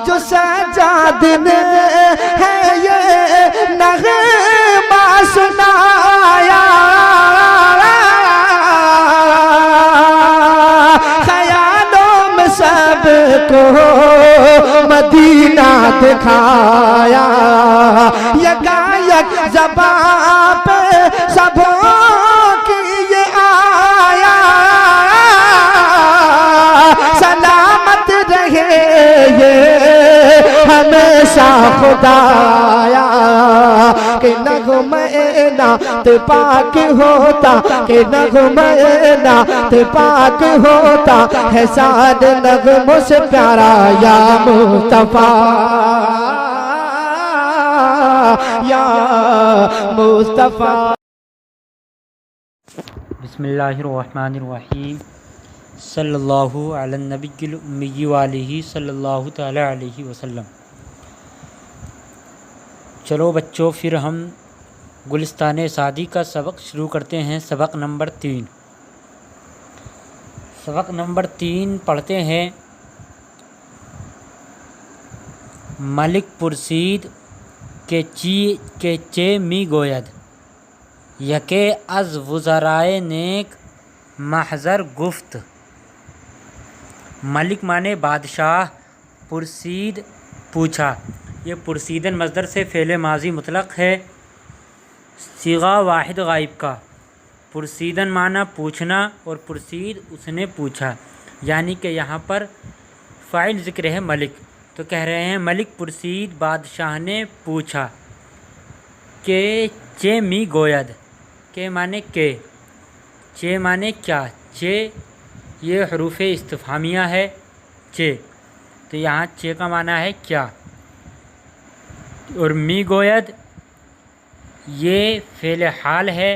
جو سجاد نے ہے یہ نغمہ سنایا، خیالوں میں سب کو مدینہ دکھایا، یکایک زبان پہ سبوں کی یہ آیا، سلامت رہے یہ ہمیشہ خدایا، کہ نغمہ نعت پاک ہوتا، کہ نغمہ نعت پاک ہوتا ہے سارے نغموں سے پیارا یا مصطفیٰ یا مصطفیٰ۔ بسم اللہ الرحمن الرحیم، صلی اللہ علی النبی الامی وآلہ صلی اللہ تعالی علیہ وسلم۔ چلو بچوں، پھر ہم گلستان سعدی کا سبق شروع کرتے ہیں۔ سبق نمبر 3 پڑھتے ہیں۔ ملک پرسید کہ چه می گوید، یکے از وزرائے نیک محضر گفت۔ ملک مانے بادشاہ، پرسید پوچھا۔ یہ پرسیدن مصدر سے فعل ماضی مطلق ہے، صیغہ واحد غائب کا۔ پرسیدن معنی پوچھنا اور پرسید اس نے پوچھا، یعنی کہ یہاں پر فاعل ذکر ہے ملک، تو کہہ رہے ہیں ملک پرسید بادشاہ نے پوچھا کہ چه می گوید، کہ معنی کہ، چه معنی کیا، چه یہ حروف استفہامیہ ہے، چه تو یہاں چه کا معنی ہے کیا، اور می گوید یہ فعل حال ہے،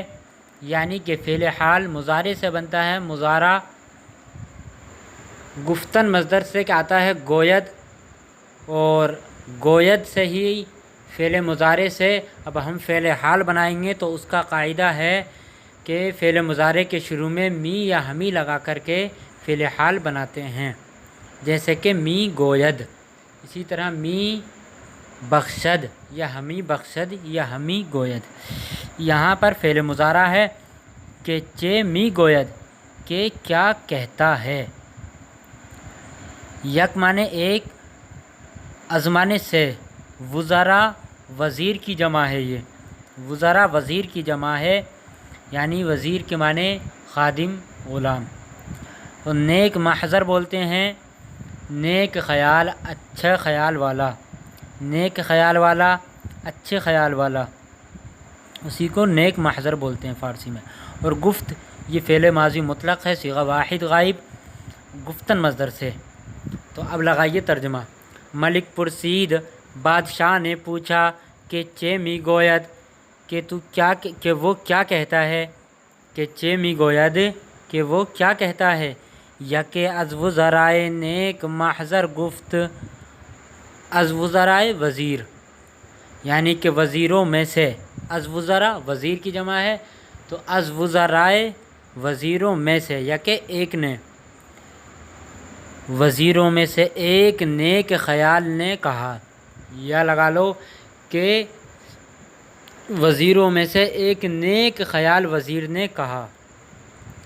یعنی کہ فعل حال مضارع سے بنتا ہے۔ مضارع گفتن مصدر سے آتا ہے گوید، اور گوید سے ہی فعل مضارع سے اب ہم فعل حال بنائیں گے، تو اس کا قاعدہ ہے کہ فعل مضارع کے شروع میں می یا ہمی لگا کر کے فعل حال بناتے ہیں، جیسے کہ می گوید، اسی طرح می بخشد یا ہمی بخشد یا ہمی گوید۔ یہاں پر فعل مضارع ہے کہ چه می گوید، کہ کیا کہتا ہے۔ یک معنی ایک، از معنی سے، وزرا وزیر کی جمع ہے، یہ وزرا وزیر کی جمع ہے، یعنی وزیر کے معنی خادم غلام۔ اور نیک محضر بولتے ہیں نیک خیال، اچھا خیال والا، نیک خیال والا، اچھے خیال والا، اسی کو نیک محضر بولتے ہیں فارسی میں۔ اور گفت یہ فعل ماضی مطلق ہے، صیغہ واحد غائب، گفتن مصدر سے۔ تو اب لگائیے ترجمہ۔ ملک پرسید بادشاہ نے پوچھا کہ چه می گوید، کہ وہ کیا کہتا ہے، کہ چه می گوید کہ وہ کیا کہتا ہے، یکے از وزرائے نیک محضر گفت۔ از وزرائے وزیر، یعنی کہ وزیروں میں سے، از وزرا وزیر کی جمع ہے، تو از وزرائے وزیروں میں سے، یکے ایک نے، وزیروں میں سے ایک نیک خیال نے کہا، یا لگا لو کہ وزیروں میں سے ایک نیک خیال وزیر نے کہا۔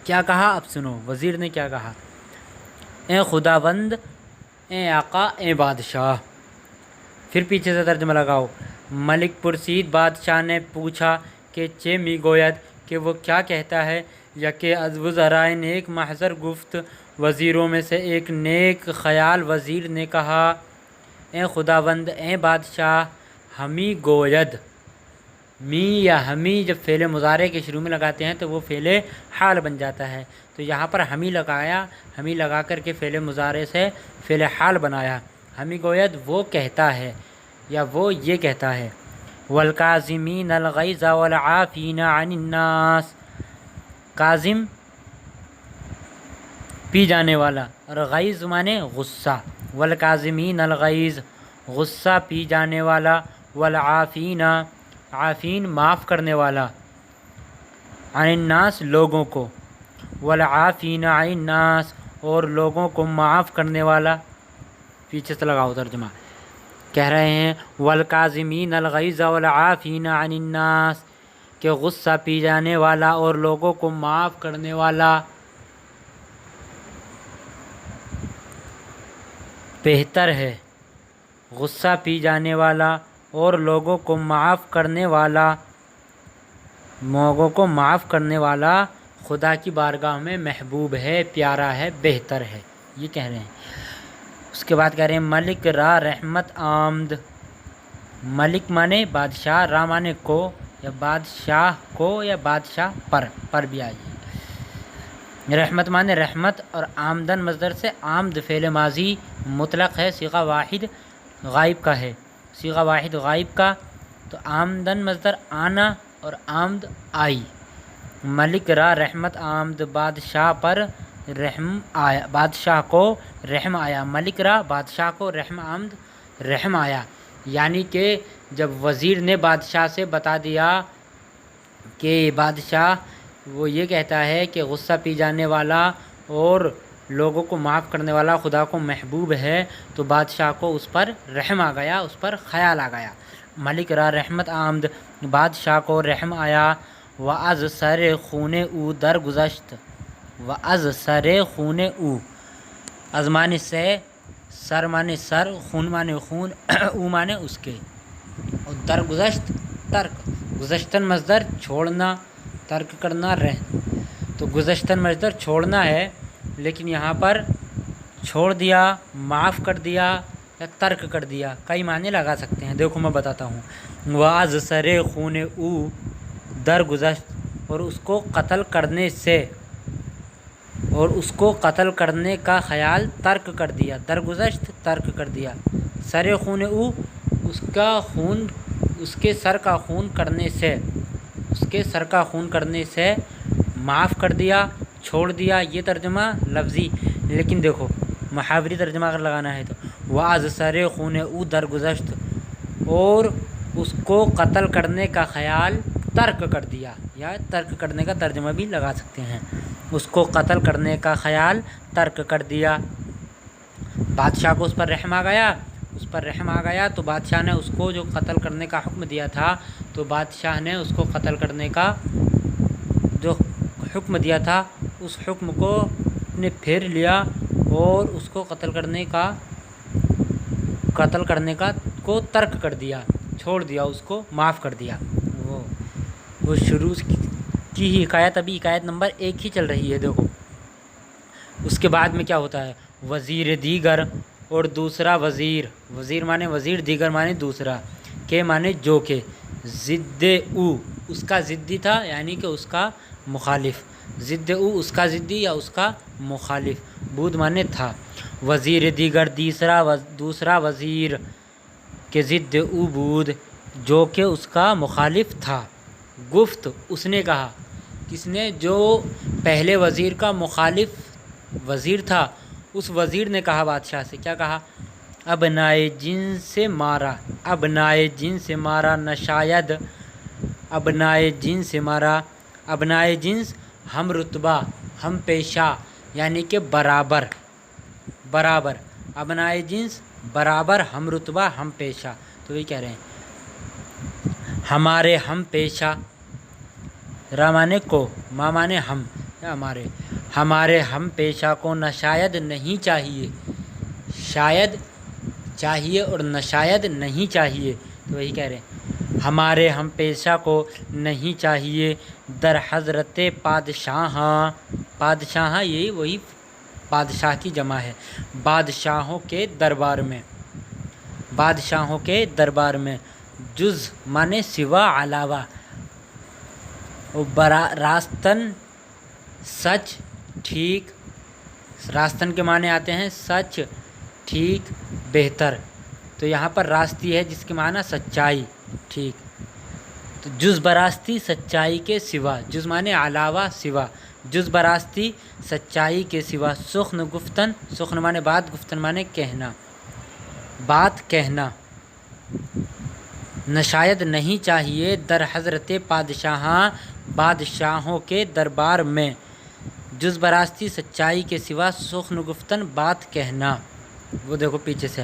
کیا کہا اب سنو، وزیر نے کیا کہا، اے خداوند، اے آقا، اے بادشاہ۔ پھر پیچھے سے ترجمہ لگاؤ۔ ملک پرسید بادشاہ نے پوچھا کہ چه می گوید، کہ وہ کیا کہتا ہے، یکے از وزرائے نیک محضر گفت، وزیروں میں سے ایک نیک خیال وزیر نے کہا، اے خداوند، اے بادشاہ، ہمی گوید۔ می یا ہمی جب فعل مضارع کے شروع میں لگاتے ہیں تو وہ فعل حال بن جاتا ہے، تو یہاں پر ہمی لگایا، ہمی لگا کر کے فعل مضارع سے فعل حال بنایا۔ ہمی گوید وہ کہتا ہے یا وہ یہ کہتا ہے۔ والکاظمین الغیظ والعافین عن الناس، کاظم پی جانے والا، اور غیظ مانے غصہ، والکاظمین الغیظ غصہ پی جانے والا، والعافین عافین معاف کرنے والا، عن الناس لوگوں کو، والعافین عن الناس اور لوگوں کو معاف کرنے والا۔ پیچھے سے لگاؤ ترجمہ۔ کہہ رہے ہیں والکاظمین الغیظ والعافین عن الناس، کہ غصہ پی جانے والا اور لوگوں کو معاف کرنے والا بہتر ہے۔ غصہ پی جانے والا اور لوگوں کو معاف کرنے والا خدا کی بارگاہ میں محبوب ہے، پیارا ہے، بہتر ہے، یہ کہہ رہے ہیں۔ اس کے بعد کہہ رہے ہیں ملک را رحمت آمد، ملک مانے بادشاہ، را مانے کو یا بادشاہ کو یا بادشاہ پر بھی آئیے، رحمت مانے رحمت، اور آمدن مصدر سے آمد فعل ماضی مطلق ہے، صیغہ واحد غائب کا ہے، صیغہ واحد غائب کا، تو آمدن مصدر آنا اور آمد آئی۔ ملک را رحمت آمد، بادشاہ پر رحم آیا، بادشاہ کو رحم آیا، ملک را بادشاہ کو رحم آمد، رحم آیا، یعنی کہ جب وزیر نے بادشاہ سے بتا دیا کہ بادشاہ وہ یہ کہتا ہے کہ غصہ پی جانے والا اور لوگوں کو معاف کرنے والا خدا کو محبوب ہے، تو بادشاہ کو اس پر رحم آ گیا، اس پر خیال آ گیا۔ ملک را رحمت آمد، بادشاہ کو رحم آیا، وَاَز سر خون او درگزشت، وَاَز سر خون او، از مانے سے، سر مانے سر، خون مانے خون، او مانے اس کے، اور درگزشت ترک، گزشتن مصدر چھوڑنا، ترک کرنا، تو گزشتن مصدر چھوڑنا ہے، لیکن یہاں پر چھوڑ دیا، معاف کر دیا یا ترک کر دیا، کئی معنی لگا سکتے ہیں۔ دیکھو میں بتاتا ہوں، وَاَز سر خون او درگزشت، اور اس کو قتل کرنے سے، اور اس کو قتل کرنے کا خیال ترک کر دیا، درگزشت ترک کر دیا، سر خون او، اس کا خون، اس کے سر کا خون کرنے سے، اس کے سر کا خون کرنے سے معاف کر دیا، چھوڑ دیا، یہ ترجمہ لفظی، لیکن دیکھو محاوری ترجمہ اگر لگانا ہے تو وَاَز سر خون او درگزشت، اور اس کو قتل کرنے کا خیال ترک کر دیا، یا ترک کرنے کا ترجمہ بھی لگا سکتے ہیں، اس کو قتل کرنے کا خیال ترک کر دیا۔ بادشاہ کو اس پر رحم آ گیا، اس پر رحم آ گیا، تو بادشاہ نے اس کو جو قتل کرنے کا حکم دیا تھا، تو بادشاہ نے اس کو قتل کرنے کا جو حکم دیا تھا، اس حکم کو نے پھیر لیا، اور اس کو قتل کرنے کا کو ترک کر دیا، چھوڑ دیا، اس کو معاف کر دیا۔ وہ شروع کی ہی حکایت، ابھی حکایت نمبر 1 ہی چل رہی ہے، دیکھو اس کے بعد میں کیا ہوتا ہے، وزیر دیگر، اور دوسرا وزیر، وزیر مانے وزیر، دیگر مانے دوسرا، کے مانے جو کہ، ضد او، اس کا ضدی تھا، یعنی کہ اس کا مخالف، ضد او اس کا ضدی یا اس کا مخالف، بود مانے تھا، وزیر دیگر دوسرا وزیر، کہ ضد او بود، جو کہ اس کا مخالف تھا، گفت اس نے کہا، کس نے، جو پہلے وزیر کا مخالف وزیر تھا، اس وزیر نے کہا بادشاہ سے، کیا کہا، ابنائے جن سے مارا، ابنائے جن سے مارا، نشاید، ابنائے جن سے مارا، ابنائے جنس ہم رتبہ، ہم پیشہ، یعنی کہ برابر، برابر، ابنائے جنس برابر، ہم رتبہ، ہم پیشہ، تو یہ کہہ رہے ہیں ہمارے ہم پیشہ، را مانے کو، ما مانے ہم یا ہمارے ہم پیشہ کو نشاید نہیں چاہیے، شاید چاہیے اور نشاید نہیں چاہیے، تو وہی کہہ رہے ہیں ہمارے ہم پیشہ کو نہیں چاہیے، در حضرت پادشاہاں، پادشاہاں یہی وہی بادشاہ کی جمع ہے، بادشاہوں کے دربار میں، بادشاہوں کے دربار میں، جز مانے سوا، علاوہ، راستن سچ، ٹھیک، راستن کے معنی آتے ہیں سچ، ٹھیک، بہتر، تو یہاں پر راستی ہے جس کے معنی سچائی، ٹھیک، تو جز براستی سچائی کے سوا، جز مانے علاوہ، سوا، جز براستی سچائی کے سوا، سخن گفتن، سخن مانے بات، گفتن مانے کہنا، بات کہنا، نشاید نہیں چاہیے، در حضرت پادشاہاں، بادشاہوں کے دربار میں، جز براستی سچائی کے سوا، سخن گفتن، بات کہنا، وہ دیکھو پیچھے سے،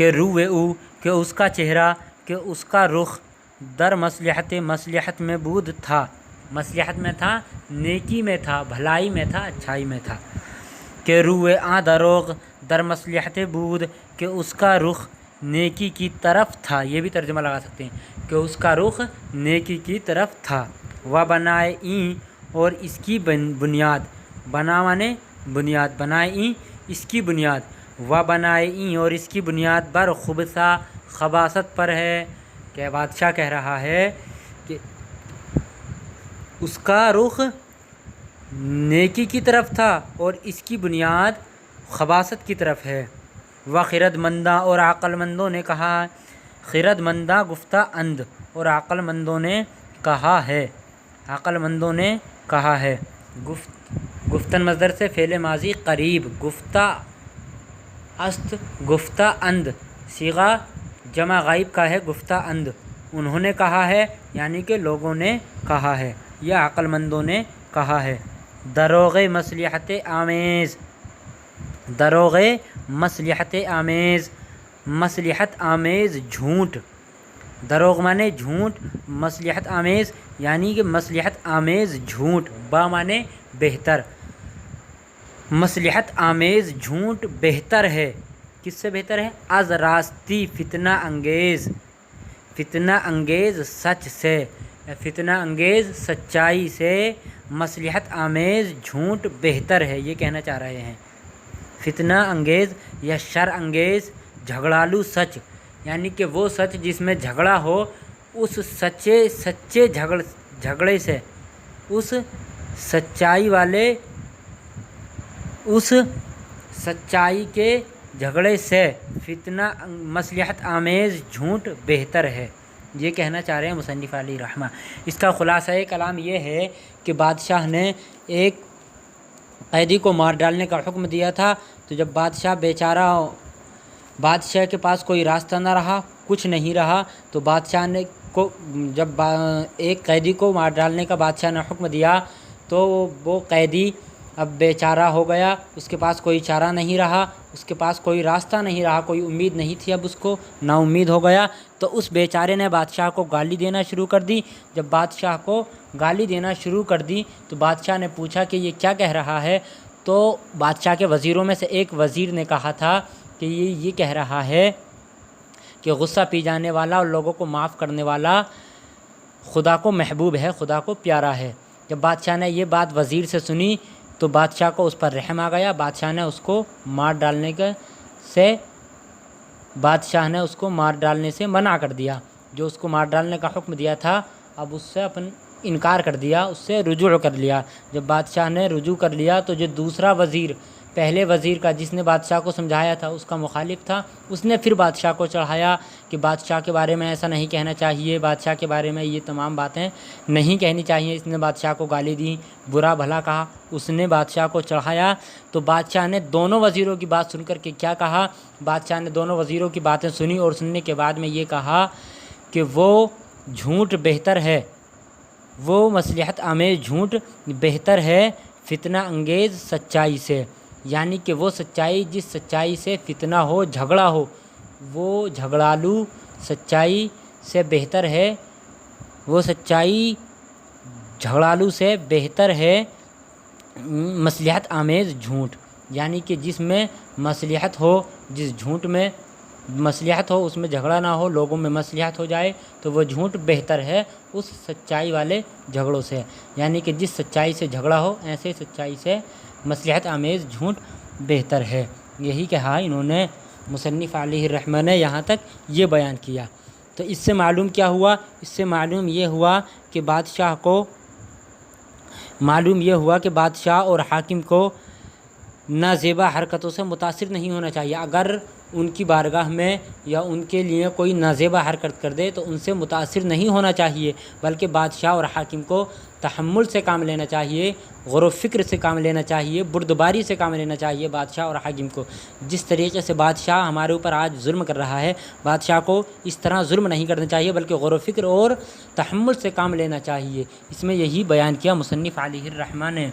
کہ روئے او کہ اس کا چہرہ کہ اس کا رخ در مصلحت مصلحت میں بود تھا، مصلحت میں تھا، نیکی میں تھا، بھلائی میں تھا، اچھائی میں تھا۔ کہ روئے آ دروغ در مصلحت بود کہ اس کا رخ نیکی کی طرف تھا، یہ بھی ترجمہ لگا سکتے ہیں کہ اس کا رخ نیکی کی طرف تھا۔ و بنائے این اور اس کی بنیاد، بنا مانے بنیاد، بنائے این اس کی بنیاد، و بنائے این اور اس کی بنیاد بر خبثہ خباثت پر ہے، کہ بادشاہ کہہ رہا ہے کہ اس کا رخ نیکی کی طرف تھا اور اس کی بنیاد خباثت کی طرف ہے۔ و خرد مندہ اور عقل مندوں نے کہا، خرد مندہ گفتہ اند اور عقل مندوں نے کہا ہے، عقل مندوں نے کہا ہے۔ گفتن مصدر سے فعل ماضی قریب، گفتہ است گفتہ اند، صیغہ جمع غائب کا ہے گفتہ اند، انہوں نے کہا ہے یعنی کہ لوگوں نے کہا ہے یا عقل مندوں نے کہا ہے۔ دروغ مصلحت آمیز، دروغ مصلحت آمیز، مصلحت آمیز جھوٹ، دروغ مانے جھوٹ، مصلحت آمیز یعنی کہ مصلحت آمیز جھوٹ، با مانے بہتر، مصلحت آمیز جھوٹ بہتر ہے، کس سے بہتر ہے؟ از راستی فتنہ انگیز، فتنہ انگیز سچ سے، فتنہ انگیز سچائی سے مصلحت آمیز جھوٹ بہتر ہے، یہ کہنا چاہ رہے ہیں۔ فتنہ انگیز یا شر انگیز جھگڑالو سچ، یعنی کہ وہ سچ جس میں جھگڑا ہو، اس سچے جھگڑے سے، اس سچائی والے، اس سچائی کے جھگڑے سے فتنہ مصلحت آمیز جھوٹ بہتر ہے، یہ کہنا چاہ رہے ہیں مصنف علیہ رحمہ۔ اس کا خلاصہ کلام یہ ہے کہ بادشاہ نے ایک قیدی کو مار ڈالنے کا حکم دیا تھا، تو جب بادشاہ بیچارہ، بادشاہ کے پاس کوئی راستہ نہ رہا، کچھ نہیں رہا، تو بادشاہ نے جب ایک قیدی کو مار ڈالنے کا بادشاہ نے حکم دیا تو وہ قیدی اب بیچارہ ہو گیا، اس کے پاس کوئی چارہ نہیں رہا، اس کے پاس کوئی راستہ نہیں رہا، کوئی امید نہیں تھی، اب اس کو نا امید ہو گیا، تو اس بیچارے نے بادشاہ کو گالی دینا شروع کر دی۔ جب بادشاہ کو گالی دینا شروع کر دی تو بادشاہ نے پوچھا کہ یہ کیا کہہ رہا ہے، تو بادشاہ کے وزیروں میں سے ایک وزیر نے کہا تھا کہ یہ کہہ رہا ہے کہ غصہ پی جانے والا اور لوگوں کو معاف کرنے والا خدا کو محبوب ہے، خدا کو پیارا ہے۔ جب بادشاہ نے یہ بات وزیر سے سنی تو بادشاہ کو اس پر رحم آ گیا، بادشاہ نے اس کو مار ڈالنے سے منع کر دیا، جو اس کو مار ڈالنے کا حکم دیا تھا اب اس سے انکار کر دیا، اس سے رجوع کر لیا۔ جب بادشاہ نے رجوع کر لیا تو جو دوسرا وزیر، پہلے وزیر کا جس نے بادشاہ کو سمجھایا تھا اس کا مخالف تھا، اس نے پھر بادشاہ کو چڑھایا کہ بادشاہ کے بارے میں ایسا نہیں کہنا چاہیے، بادشاہ کے بارے میں یہ تمام باتیں نہیں کہنی چاہیے، اس نے بادشاہ کو گالی دی، برا بھلا کہا، اس نے بادشاہ کو چڑھایا۔ تو بادشاہ نے دونوں وزیروں کی بات سن کر کے کیا کہا، بادشاہ نے دونوں وزیروں کی باتیں سنی اور سننے کے بعد میں یہ کہا کہ وہ جھوٹ بہتر ہے، وہ مصلحت آمیز جھوٹ بہتر ہے فتنہ انگیز سچائی سے، یعنی کہ وہ سچائی جس سچائی سے فتنہ ہو، جھگڑا ہو، وہ جھگڑالو سچائی سے بہتر ہے، وہ سچائی جھگڑالو سے بہتر ہے مصلحت آمیز جھوٹ، یعنی کہ جس میں مصلحت ہو، جس جھوٹ میں مصلحت ہو، اس میں جھگڑا نہ ہو، لوگوں میں مصلحت ہو جائے تو وہ جھوٹ بہتر ہے اس سچائی والے جھگڑوں سے، یعنی کہ جس سچائی سے جھگڑا ہو ایسے سچائی سے مصلحت آمیز جھوٹ بہتر ہے۔ یہی کہا انہوں نے، مصنف علیہ الرحمہ نے یہاں تک یہ بیان کیا۔ تو اس سے معلوم کیا ہوا؟ اس سے معلوم یہ ہوا کہ بادشاہ اور حاکم کو نازیبا حرکتوں سے متاثر نہیں ہونا چاہیے۔ اگر ان کی بارگاہ میں یا ان کے لیے کوئی نازیبا حرکت کر دے تو ان سے متاثر نہیں ہونا چاہیے، بلکہ بادشاہ اور حاکم کو تحمل سے کام لینا چاہیے، غور و فکر سے کام لینا چاہیے، بردباری سے کام لینا چاہیے بادشاہ اور حاکم کو۔ جس طریقے سے بادشاہ ہمارے اوپر آج ظلم کر رہا ہے، بادشاہ کو اس طرح ظلم نہیں کرنا چاہیے بلکہ غور و فکر اور تحمل سے کام لینا چاہیے۔ اس میں یہی بیان کیا مصنف علیہ الرحمہ نے۔